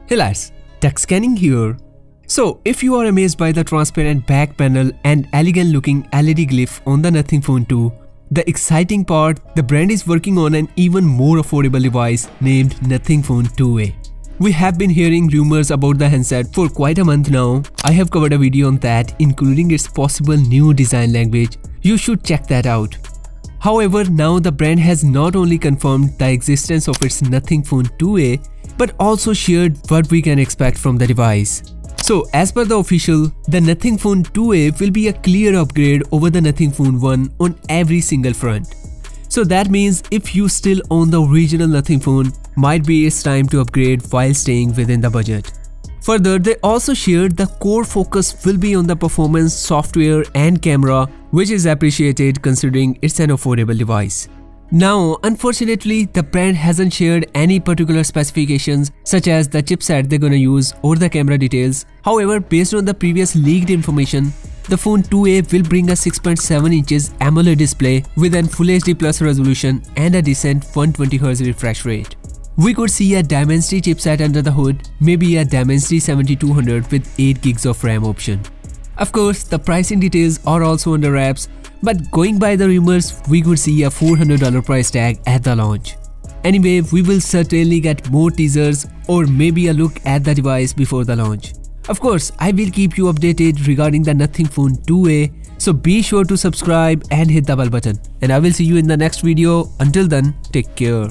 Hey lads, TechScanning here. So if you are amazed by the transparent back panel and elegant looking LED glyph on the Nothing Phone 2, the exciting part, the brand is working on an even more affordable device named Nothing Phone 2A. We have been hearing rumors about the handset for quite a month now. I have covered a video on that, including its possible new design language. You should check that out. However, now the brand has not only confirmed the existence of its Nothing Phone 2A, but also shared what we can expect from the device. So as per the official, the Nothing Phone 2A will be a clear upgrade over the Nothing Phone 1 on every single front. So that means if you still own the original Nothing Phone, might be it's time to upgrade while staying within the budget. Further, they also shared the core focus will be on the performance, software and camera, which is appreciated considering it's an affordable device. Now, unfortunately, the brand hasn't shared any particular specifications such as the chipset they're gonna use or the camera details. However, based on the previous leaked information, the Phone 2A will bring a 6.7 inches AMOLED display with an Full HD Plus resolution and a decent 120Hz refresh rate. We could see a Dimensity chipset under the hood, maybe a Dimensity 7200 with 8 gigs of RAM option. Of course, the pricing details are also under wraps, but going by the rumors, we could see a $400 price tag at the launch. Anyway, we will certainly get more teasers or maybe a look at the device before the launch. Of course, I will keep you updated regarding the Nothing Phone 2A, so be sure to subscribe and hit the bell button. And I will see you in the next video. Until then, take care.